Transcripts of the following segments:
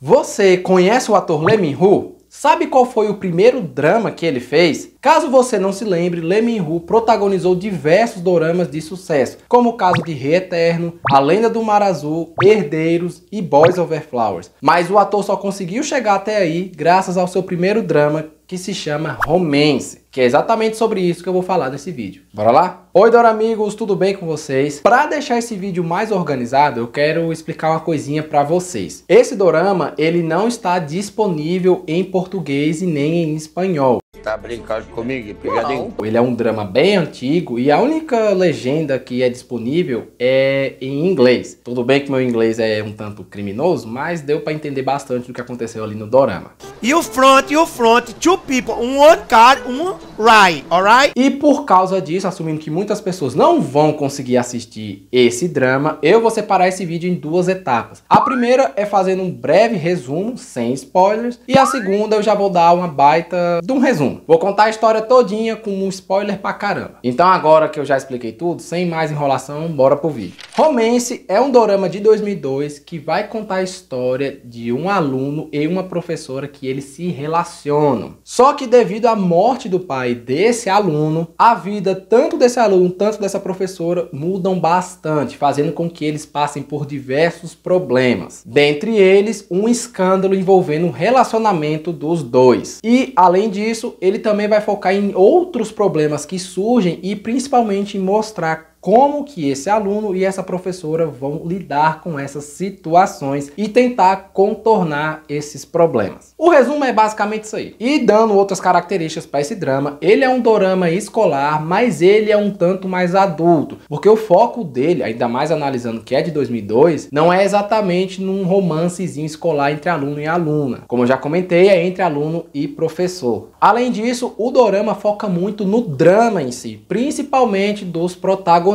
Você conhece o ator Lee Min-ho? Sabe qual foi o primeiro drama que ele fez? Caso você não se lembre, Lee Min-ho protagonizou diversos doramas de sucesso, como o caso de Rei Eterno, A Lenda do Mar Azul, Herdeiros e Boys Over Flowers. Mas o ator só conseguiu chegar até aí graças ao seu primeiro drama, que se chama Romance, que é exatamente sobre isso que eu vou falar nesse vídeo. Bora lá? Oi, Dora amigos, tudo bem com vocês? Para deixar esse vídeo mais organizado, eu quero explicar uma coisinha para vocês. Esse dorama, ele não está disponível em português e nem em espanhol. Tá brincando comigo, pegadinho? Ele é um drama bem antigo e a única legenda que é disponível é em inglês. Tudo bem que meu inglês é um tanto criminoso, mas deu para entender bastante do que aconteceu ali no dorama. You front, two people, one car, one ride, alright? E por causa disso, assumindo que muitas pessoas não vão conseguir assistir esse drama, eu vou separar esse vídeo em duas etapas. A primeira é fazendo um breve resumo, sem spoilers, e a segunda eu já vou dar uma baita de um resumo. Vou contar a história todinha com um spoiler pra caramba. Então agora que eu já expliquei tudo, sem mais enrolação, bora pro vídeo. Romance é um dorama de 2002 que vai contar a história de um aluno e uma professora que eles se relacionam. Só que devido à morte do pai desse aluno, a vida tanto desse aluno, tanto dessa professora mudam bastante, fazendo com que eles passem por diversos problemas. Dentre eles, um escândalo envolvendo o relacionamento dos dois. E, além disso, ele também vai focar em outros problemas que surgem e principalmente em mostrar como que esse aluno e essa professora vão lidar com essas situações e tentar contornar esses problemas. O resumo é basicamente isso aí. E dando outras características para esse drama, ele é um dorama escolar, mas ele é um tanto mais adulto, porque o foco dele, ainda mais analisando que é de 2002, não é exatamente num romancezinho escolar entre aluno e aluna. Como eu já comentei, é entre aluno e professor. Além disso, o dorama foca muito no drama em si, principalmente dos protagonistas.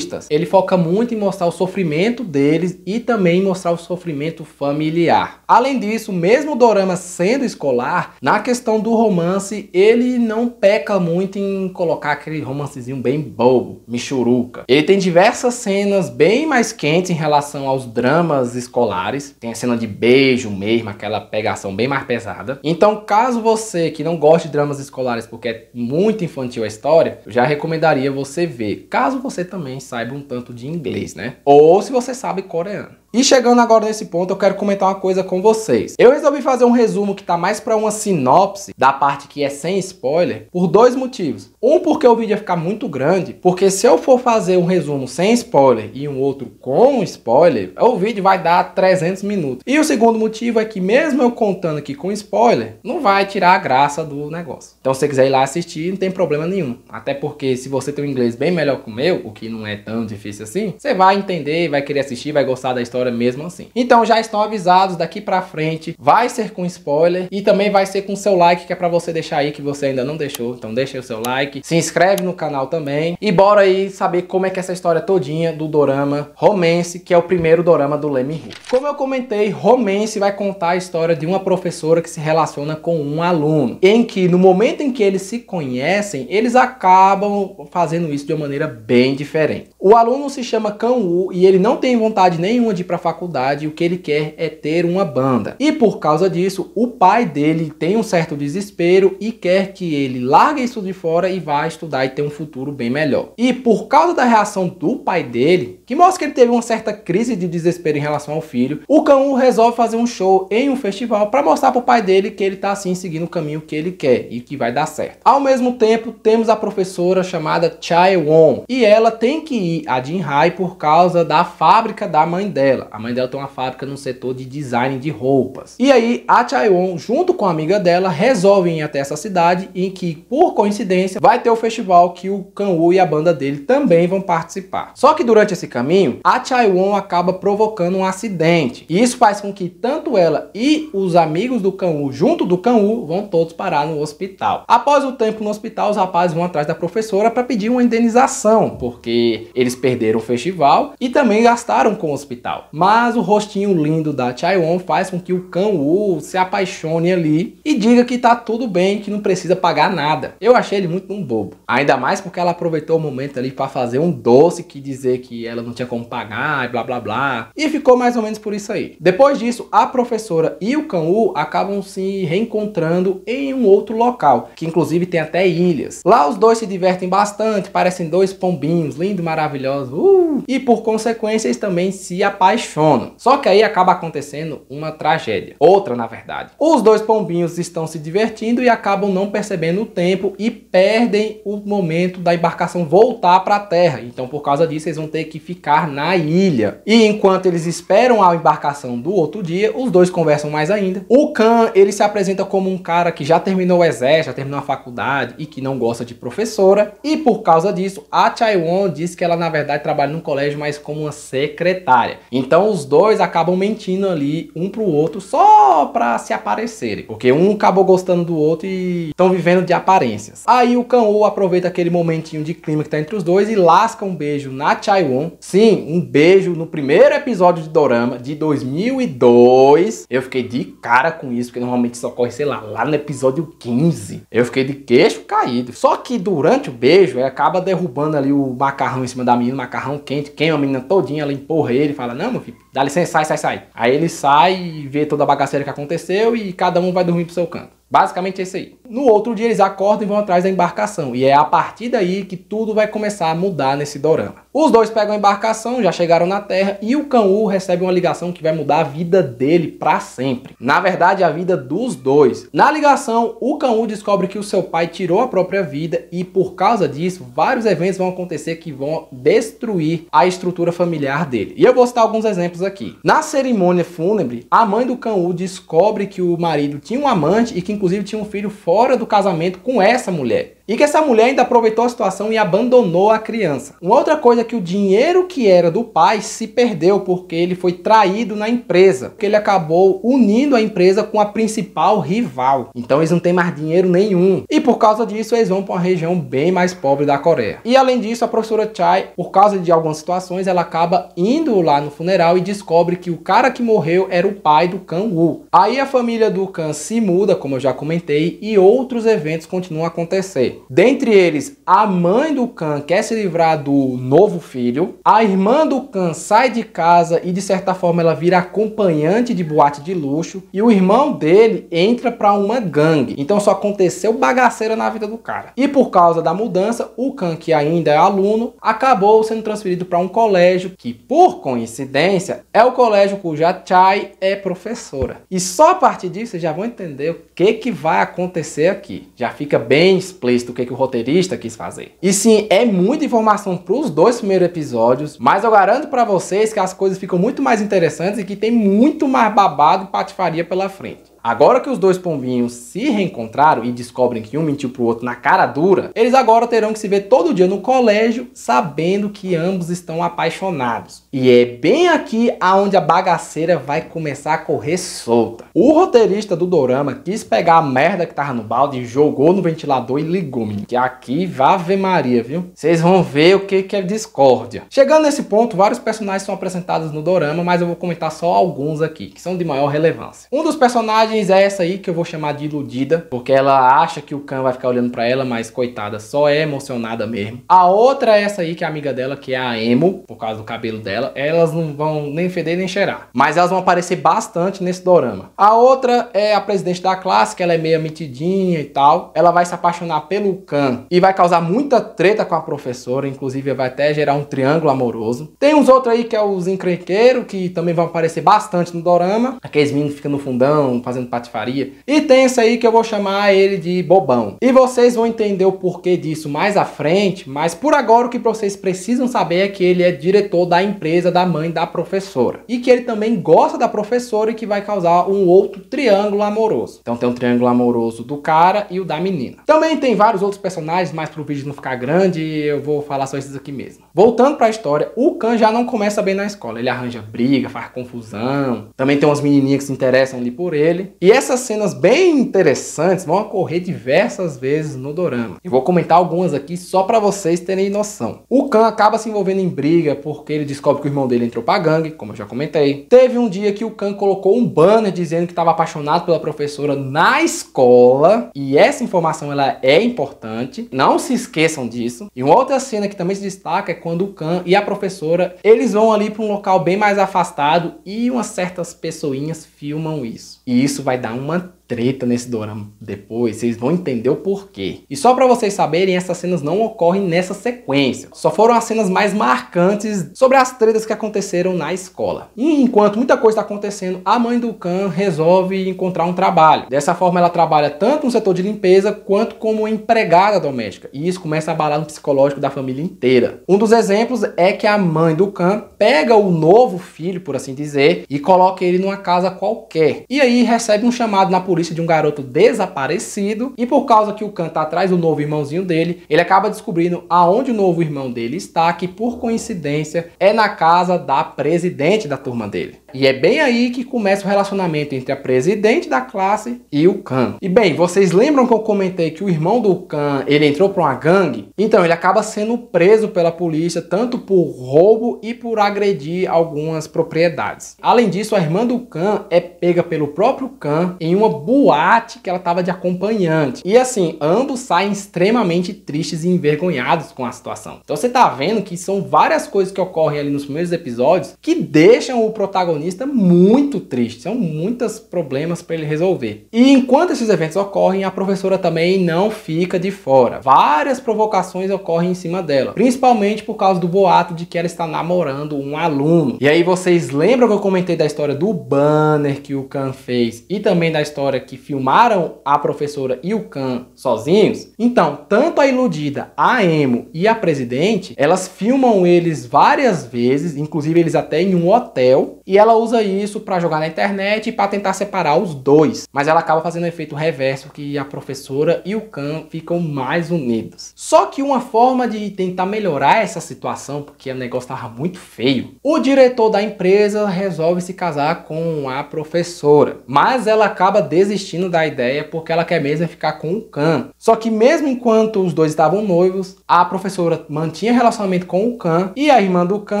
Ele foca muito em mostrar o sofrimento deles e também mostrar o sofrimento familiar. Além disso, mesmo o dorama sendo escolar, na questão do romance, ele não peca muito em colocar aquele romancezinho bem bobo, michuruca. Ele tem diversas cenas bem mais quentes em relação aos dramas escolares. Tem a cena de beijo mesmo, aquela pegação bem mais pesada. Então, caso você que não goste de dramas escolares porque é muito infantil a história, eu já recomendaria você ver. Caso você também saiba um tanto de inglês, né? Ou se você sabe coreano. E chegando agora nesse ponto, eu quero comentar uma coisa com vocês. Eu resolvi fazer um resumo que tá mais para uma sinopse da parte que é sem spoiler, por dois motivos. Um, porque o vídeo ia ficar muito grande, porque se eu for fazer um resumo sem spoiler e um outro com spoiler, o vídeo vai dar 300 minutos. E o segundo motivo é que mesmo eu contando aqui com spoiler, não vai tirar a graça do negócio. Então se você quiser ir lá assistir, não tem problema nenhum. Até porque se você tem um inglês bem melhor que o meu, o que não é tão difícil assim, você vai entender, vai querer assistir, vai gostar da história mesmo assim. Então já estão avisados, daqui pra frente vai ser com spoiler e também vai ser com seu like, que é pra você deixar aí que você ainda não deixou. Então deixa aí o seu like, se inscreve no canal também e bora aí saber como é que é essa história todinha do dorama Romance, que é o primeiro dorama do Lee Min-ho. Como eu comentei, Romance vai contar a história de uma professora que se relaciona com um aluno, em que no momento em que eles se conhecem, eles acabam fazendo isso de uma maneira bem diferente. O aluno se chama Kan-woo e ele não tem vontade nenhuma de ir para a faculdade, o que ele quer é ter uma banda. E por causa disso, o pai dele tem um certo desespero e quer que ele largue isso de fora e vá estudar e ter um futuro bem melhor. E por causa da reação do pai dele, que mostra que ele teve uma certa crise de desespero em relação ao filho, o Kan-woo resolve fazer um show em um festival para mostrar para o pai dele que ele tá assim seguindo o caminho que ele quer e que vai dar certo. Ao mesmo tempo, temos a professora chamada Chae-won e ela tem que ir a Jinhae por causa da fábrica da mãe dela. A mãe dela tem uma fábrica no setor de design de roupas. E aí, a Chae-won, junto com a amiga dela, resolvem ir até essa cidade em que, por coincidência, vai ter o festival que o Kan-woo e a banda dele também vão participar. Só que durante esse caminho, a Chae-won acaba provocando um acidente. E isso faz com que tanto ela e os amigos do Kan-woo, junto do Kan-woo, vão todos parar no hospital. Após o tempo no hospital, os rapazes vão atrás da professora para pedir uma indenização, porque eles perderam o festival e também gastaram com o hospital. mas o rostinho lindo da Chaewon faz com que o Kang-woo se apaixone ali e diga que tá tudo bem, que não precisa pagar nada. Eu achei ele muito um bobo. Ainda mais porque ela aproveitou o momento ali para fazer um doce que dizer que ela não tinha como pagar e blá blá blá. E ficou mais ou menos por isso aí. Depois disso, a professora e o Kang-woo acabam se reencontrando em um outro local, que inclusive tem até ilhas. Lá os dois se divertem bastante, parecem dois pombinhos, lindos, maravilhosos. E por consequência eles também se apaixonam. Só que aí acaba acontecendo uma tragédia. Outra, na verdade. Os dois pombinhos estão se divertindo e acabam não percebendo o tempo e perdem o momento da embarcação voltar para a terra. Então por causa disso eles vão ter que ficar na ilha. E enquanto eles esperam a embarcação do outro dia, os dois conversam mais ainda. O Kang, ele se apresenta como um cara que já terminou o exército, já terminou a faculdade e que não gosta de professora. E por causa disso, a Chaewon diz que ela na verdade trabalha num colégio, mas como uma secretária. Então os dois acabam mentindo ali um pro outro só pra se aparecerem. Porque um acabou gostando do outro e estão vivendo de aparências. Aí o Kang-woo aproveita aquele momentinho de clima que tá entre os dois e lasca um beijo na Chaewon. Sim, um beijo no primeiro episódio de dorama de 2002. Eu fiquei de cara com isso, porque normalmente isso ocorre, sei lá no episódio 15. Eu fiquei de queixo caído. Só que durante o beijo, ele acaba derrubando ali o macarrão em cima da menina, macarrão quente, queima a menina todinha, ela empurra ele e fala, não, meu filho, dá licença, sai. Aí ele sai e vê toda a bagaceira que aconteceu e cada um vai dormir pro seu canto. Basicamente é isso aí. No outro dia eles acordam e vão atrás da embarcação. E é a partir daí que tudo vai começar a mudar nesse dorama. Os dois pegam a embarcação, já chegaram na Terra e o Kang-woo recebe uma ligação que vai mudar a vida dele pra sempre. Na verdade, a vida dos dois. Na ligação, o Kang-woo descobre que o seu pai tirou a própria vida e por causa disso, vários eventos vão acontecer que vão destruir a estrutura familiar dele. E eu vou citar alguns exemplos aqui. Na cerimônia fúnebre, a mãe do Kang-woo descobre que o marido tinha um amante e que inclusive tinha um filho fora do casamento com essa mulher. E que essa mulher ainda aproveitou a situação e abandonou a criança. Uma outra coisa é que o dinheiro que era do pai se perdeu porque ele foi traído na empresa. Porque ele acabou unindo a empresa com a principal rival. Então eles não têm mais dinheiro nenhum. E por causa disso eles vão para uma região bem mais pobre da Coreia. E além disso, a professora Chai, por causa de algumas situações, ela acaba indo lá no funeral e descobre que o cara que morreu era o pai do Kang-woo. Aí a família do Kang se muda, como eu já comentei, e outros eventos continuam a acontecer. Dentre eles, a mãe do Kang quer se livrar do novo filho, a irmã do Kang sai de casa e de certa forma ela vira acompanhante de boate de luxo e o irmão dele entra para uma gangue. Então só aconteceu bagaceira na vida do cara. E por causa da mudança, o Kang, que ainda é aluno, acabou sendo transferido para um colégio que, por coincidência, é o colégio cuja Chai é professora. E só a partir disso vocês já vão entender o que vai acontecer aqui. Já fica bem explícito do que o roteirista quis fazer. E sim, é muita informação para os dois primeiros episódios, mas eu garanto para vocês que as coisas ficam muito mais interessantes e que tem muito mais babado e patifaria pela frente. Agora que os dois pombinhos se reencontraram e descobrem que um mentiu pro outro na cara dura, eles agora terão que se ver todo dia no colégio, sabendo que ambos estão apaixonados. E é bem aqui aonde a bagaceira vai começar a correr solta. O roteirista do dorama quis pegar a merda que tava no balde e jogou no ventilador e ligou, menino. Que aqui vai Ave Maria, viu? Vocês vão ver o que é discórdia. Chegando nesse ponto, vários personagens são apresentados no dorama, mas eu vou comentar só alguns aqui, que são de maior relevância. Um dos personagens é essa aí que eu vou chamar de iludida, porque ela acha que o Kang vai ficar olhando pra ela, mas coitada, só é emocionada mesmo. A outra é essa aí, que é a amiga dela, que é a Emo, por causa do cabelo dela. Elas não vão nem feder nem cheirar, mas elas vão aparecer bastante nesse dorama. A outra é a presidente da classe, que ela é meio metidinha e tal. Ela vai se apaixonar pelo Kang e vai causar muita treta com a professora, inclusive vai até gerar um triângulo amoroso. Tem uns outros aí que é os encrenqueiros, que também vão aparecer bastante no dorama. Aqueles meninos que ficam no fundão, fazendo patifaria. E tem esse aí que eu vou chamar ele de bobão. E vocês vão entender o porquê disso mais à frente, mas por agora o que vocês precisam saber é que ele é diretor da empresa da mãe da professora. E que ele também gosta da professora e que vai causar um outro triângulo amoroso. Então tem um triângulo amoroso do cara e o da menina. Também tem vários outros personagens, mas pro vídeo não ficar grande, eu vou falar só esses aqui mesmo. Voltando pra história, o Kang já não começa bem na escola. Ele arranja briga, faz confusão. Também tem umas menininhas que se interessam ali por ele. E essas cenas bem interessantes vão ocorrer diversas vezes no dorama. E vou comentar algumas aqui só pra vocês terem noção. O Kan acaba se envolvendo em briga porque ele descobre que o irmão dele entrou pra gangue, como eu já comentei. Teve um dia que o Kan colocou um banner dizendo que estava apaixonado pela professora na escola. E essa informação ela é importante. Não se esqueçam disso. E uma outra cena que também se destaca é quando o Kan e a professora, eles vão ali para um local bem mais afastado e umas certas pessoinhas filmam isso. E isso vai dar uma treta nesse dorama depois, vocês vão entender o porquê. E só pra vocês saberem, essas cenas não ocorrem nessa sequência. Só foram as cenas mais marcantes sobre as tretas que aconteceram na escola. E enquanto muita coisa está acontecendo, a mãe do Kan resolve encontrar um trabalho. Dessa forma ela trabalha tanto no setor de limpeza quanto como empregada doméstica. E isso começa a abalar no psicológico da família inteira. Um dos exemplos é que a mãe do Kan pega o novo filho, por assim dizer, e coloca ele numa casa qualquer. E aí recebe um chamado na polícia de um garoto desaparecido, e por causa que o Kan tá atrás do novo irmãozinho dele, ele acaba descobrindo aonde o novo irmão dele está, que por coincidência é na casa da presidente da turma dele. E é bem aí que começa o relacionamento entre a presidente da classe e o Kan. E bem, vocês lembram que eu comentei que o irmão do Kan, ele entrou para uma gangue? Então ele acaba sendo preso pela polícia, tanto por roubo e por agredir algumas propriedades. Além disso, a irmã do Kan é pega pelo próprio Kan em uma boate que ela estava de acompanhante. E assim, ambos saem extremamente tristes e envergonhados com a situação. Então você tá vendo que são várias coisas que ocorrem ali nos primeiros episódios que deixam o protagonista muito triste. São muitos problemas para ele resolver. E enquanto esses eventos ocorrem, a professora também não fica de fora. Várias provocações ocorrem em cima dela, principalmente por causa do boato de que ela está namorando um aluno. E aí vocês lembram que eu comentei da história do banner que o Kan fez e também da história que filmaram a professora e o Kan sozinhos? Então, tanto a iludida, a Emo e a presidente, elas filmam eles várias vezes, inclusive eles até em um hotel, e ela usa isso para jogar na internet e para tentar separar os dois. Mas ela acaba fazendo um efeito reverso, que a professora e o Kan ficam mais unidos. Só que uma forma de tentar melhorar essa situação, porque o negócio tava muito feio, o diretor da empresa resolve se casar com a professora. Mas ela acaba desistindo da ideia porque ela quer mesmo ficar com o Kan. Só que mesmo enquanto os dois estavam noivos, a professora mantinha relacionamento com o Kan e a irmã do Kan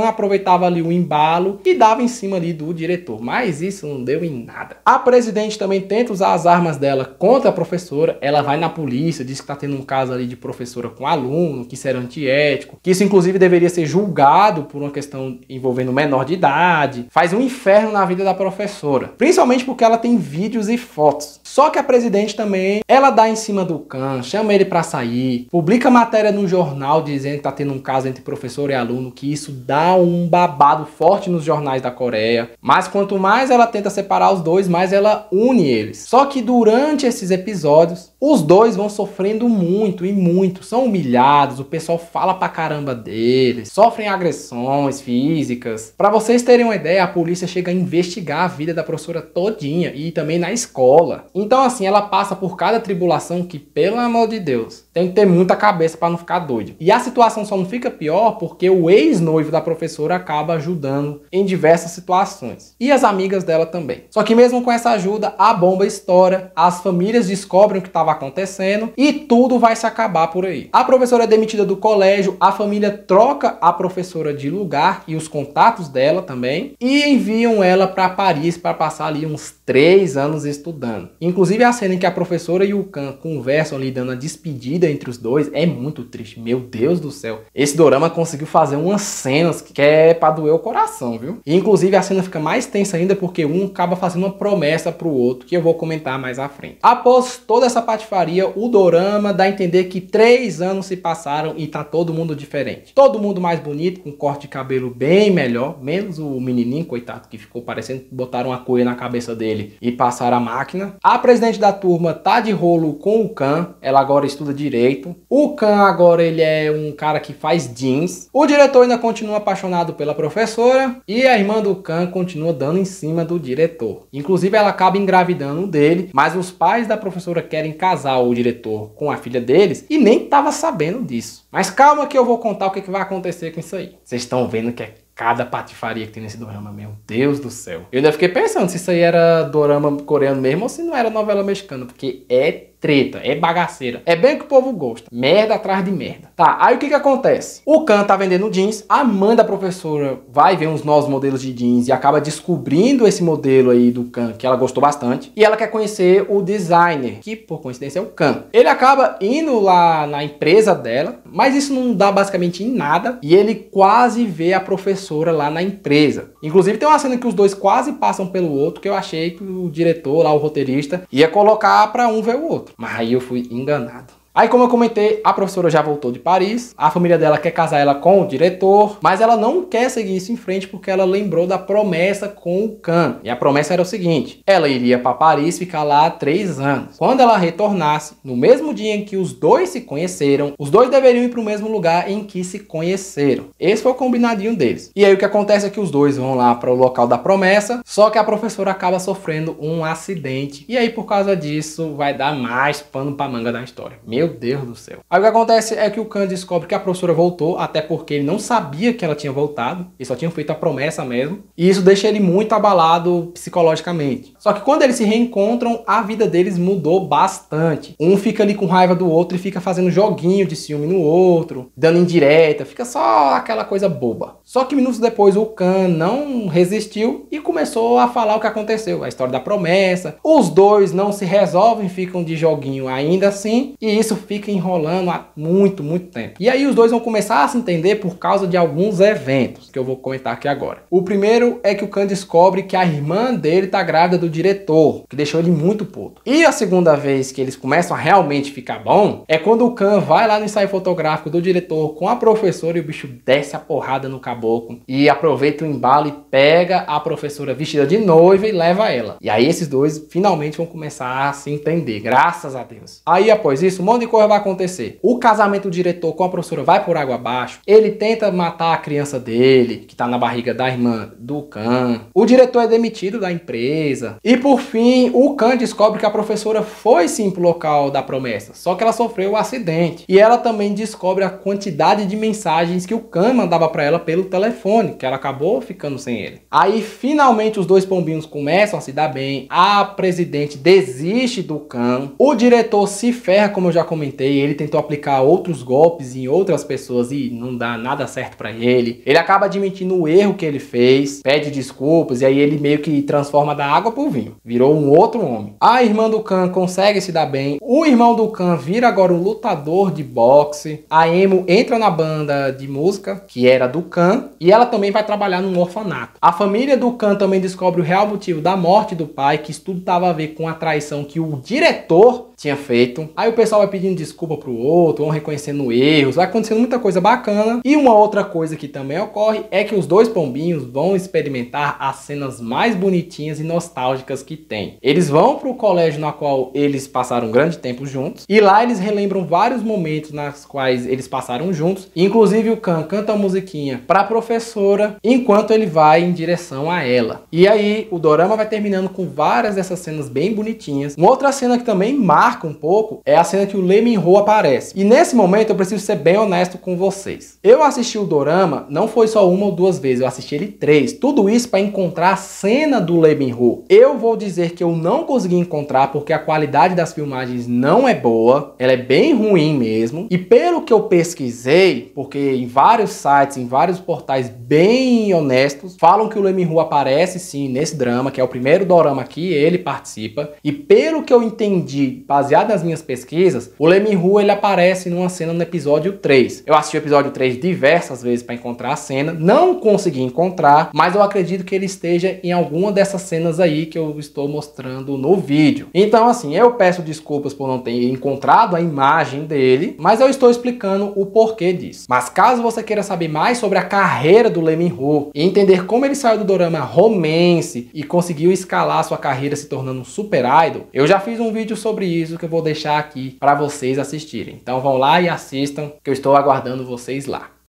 aproveitava ali o embalo e dava em cima ali do diretor. Mas isso não deu em nada. A presidente também tenta usar as armas dela contra a professora. Ela vai na polícia, diz que tá tendo um caso ali de professora com aluno, que isso era antiético, que isso inclusive deveria ser julgado por uma questão envolvendo menor de idade. Faz um inferno na vida da professora, principalmente porque ela tem vídeos e fotos. Só que a presidente também, ela dá em cima do Kan, chama ele pra sair, publica matéria no jornal dizendo que tá tendo um caso entre professor e aluno, que isso dá um babado forte nos jornais da Coreia. Mas quanto mais ela tenta separar os dois, mais ela une eles. Só que durante esses episódios, os dois vão sofrendo muito e muito. São humilhados, o pessoal fala pra caramba deles, sofrem agressões físicas. Pra vocês terem uma ideia, a polícia chega a investigar a vida da professora todinha e também na escola. Então assim, ela passa por cada tribulação que, pelo amor de Deus, tem que ter muita cabeça pra não ficar doido. E a situação só não fica pior porque o ex-noivo da professora acaba ajudando em diversas situações. E as amigas dela também. Só que mesmo com essa ajuda, a bomba estoura, as famílias descobrem o que estava acontecendo e tudo vai se acabar por aí. A professora é demitida do colégio, a família troca a professora de lugar e os contatos dela também e enviam ela para Paris para passar ali uns 3 anos estudando. Inclusive a cena em que a professora e o Kan conversam ali dando a despedida entre os dois é muito triste. Meu Deus do céu. Esse dorama conseguiu fazer umas cenas que é pra doer o coração, viu? E inclusive a cena fica mais tensa ainda porque um acaba fazendo uma promessa pro outro, que eu vou comentar mais à frente. Após toda essa patifaria, o dorama dá a entender que 3 anos se passaram e tá todo mundo diferente. Todo mundo mais bonito, com corte de cabelo bem melhor, menos o menininho, coitado, que ficou parecendo que botaram uma coisa na cabeça dele e passaram a máquina. A presidente da turma tá de rolo com o Kan, ela agora estuda direito. O Kan agora ele é um cara que faz jeans. O diretor ainda continua apaixonado pela professora e a irmã do Kan continua dando em cima do diretor. Inclusive ela acaba engravidando dele, mas os pais da professora querem casar o diretor com a filha deles e nem tava sabendo disso. Mas calma que eu vou contar o que vai acontecer com isso aí. Vocês estão vendo que é cada patifaria que tem nesse dorama, meu Deus do céu. Eu ainda fiquei pensando se isso aí era dorama coreano mesmo ou se não era novela mexicana, porque é treta, é bagaceira. É bem o que o povo gosta. Merda atrás de merda. Tá, aí o que acontece? O Kan tá vendendo jeans, a mãe da professora vai ver uns novos modelos de jeans e acaba descobrindo esse modelo aí do Kan, que ela gostou bastante. E ela quer conhecer o designer, que por coincidência é o Kan. Ele acaba indo lá na empresa dela, mas isso não dá basicamente em nada. E ele quase vê a professora lá na empresa. Inclusive tem uma cena que os dois quase passam pelo outro, que eu achei que o diretor lá, o roteirista, ia colocar pra um ver o outro. Mas aí eu fui enganado. Aí, como eu comentei, a professora já voltou de Paris, a família dela quer casar ela com o diretor, mas ela não quer seguir isso em frente porque ela lembrou da promessa com o Kan. E a promessa era o seguinte: ela iria para Paris ficar lá 3 anos. Quando ela retornasse, no mesmo dia em que os dois se conheceram, os dois deveriam ir para o mesmo lugar em que se conheceram. Esse foi o combinadinho deles. E aí o que acontece é que os dois vão lá para o local da promessa, só que a professora acaba sofrendo um acidente. E aí, por causa disso, vai dar mais pano para manga da história. Meu Deus do céu. Aí o que acontece é que o Kan descobre que a professora voltou, até porque ele não sabia que ela tinha voltado, eles só tinham feito a promessa mesmo, e isso deixa ele muito abalado psicologicamente. Só que quando eles se reencontram, a vida deles mudou bastante. Um fica ali com raiva do outro e fica fazendo joguinho de ciúme no outro, dando indireta, fica só aquela coisa boba. Só que minutos depois o Kan não resistiu e começou a falar o que aconteceu, a história da promessa. Os dois não se resolvem, ficam de joguinho ainda assim, e isso fica enrolando há muito tempo. E aí os dois vão começar a se entender por causa de alguns eventos que eu vou comentar aqui agora. O primeiro é que o Kan descobre que a irmã dele tá grávida do diretor, que deixou ele muito puto. E a segunda vez que eles começam a realmente ficar bom é quando o Kan vai lá no ensaio fotográfico do diretor com a professora e o bicho desce a porrada no caboclo e aproveita o embalo e pega a professora vestida de noiva e leva ela. E aí esses dois finalmente vão começar a se entender, graças a Deus. Aí após isso, um monte de coisa vai acontecer. O casamento do diretor com a professora vai por água abaixo. Ele tenta matar a criança dele, que tá na barriga da irmã do Kan. O diretor é demitido da empresa. E por fim, o Kan descobre que a professora foi sim pro local da promessa, só que ela sofreu um acidente. E ela também descobre a quantidade de mensagens que o Kan mandava pra ela pelo telefone, que ela acabou ficando sem ele. Aí finalmente os dois pombinhos começam a se dar bem. A presidente desiste do Kan. O diretor se ferra, como eu já comentei, ele tentou aplicar outros golpes em outras pessoas e não dá nada certo pra ele. Ele acaba admitindo o erro que ele fez, pede desculpas e aí ele meio que transforma da água pro vinho. Virou um outro homem. A irmã do Kan consegue se dar bem. O irmão do Kan vira agora um lutador de boxe. A Emo entra na banda de música, que era do Kan, e ela também vai trabalhar num orfanato. A família do Kan também descobre o real motivo da morte do pai, que isso tudo tava a ver com a traição que o diretor tinha feito. Aí o pessoal vai pedindo desculpa pro outro, vão reconhecendo erros, vai acontecendo muita coisa bacana. E uma outra coisa que também ocorre é que os dois pombinhos vão experimentar as cenas mais bonitinhas e nostálgicas que tem. Eles vão pro colégio na qual eles passaram um grande tempo juntos, e lá eles relembram vários momentos nas quais eles passaram juntos. Inclusive o Kan canta uma musiquinha pra professora enquanto ele vai em direção a ela. E aí o dorama vai terminando com várias dessas cenas bem bonitinhas. Uma outra cena que também marca um pouco é a cena que o Lee Min-ho aparece. E nesse momento eu preciso ser bem honesto com vocês. Eu assisti o dorama, não foi só uma ou duas vezes, eu assisti ele 3. Tudo isso para encontrar a cena do Lee Min-ho. Eu vou dizer que eu não consegui encontrar porque a qualidade das filmagens não é boa, ela é bem ruim mesmo. E pelo que eu pesquisei, porque em vários sites, em vários portais bem honestos, falam que o Lee Min-ho aparece sim nesse drama, que é o primeiro dorama que ele participa. E pelo que eu entendi, baseado nas minhas pesquisas, o Lee Min-ho ele aparece numa cena no episódio 3. Eu assisti o episódio 3 diversas vezes para encontrar a cena, não consegui encontrar, mas eu acredito que ele esteja em alguma dessas cenas aí que eu estou mostrando no vídeo. Então assim, eu peço desculpas por não ter encontrado a imagem dele, mas eu estou explicando o porquê disso. Mas caso você queira saber mais sobre a carreira do Lee Min-ho e entender como ele saiu do dorama Romance e conseguiu escalar sua carreira se tornando um super idol, eu já fiz um vídeo sobre isso que eu vou deixar aqui para vocês assistirem. Então vão lá e assistam, que eu estou aguardando vocês lá.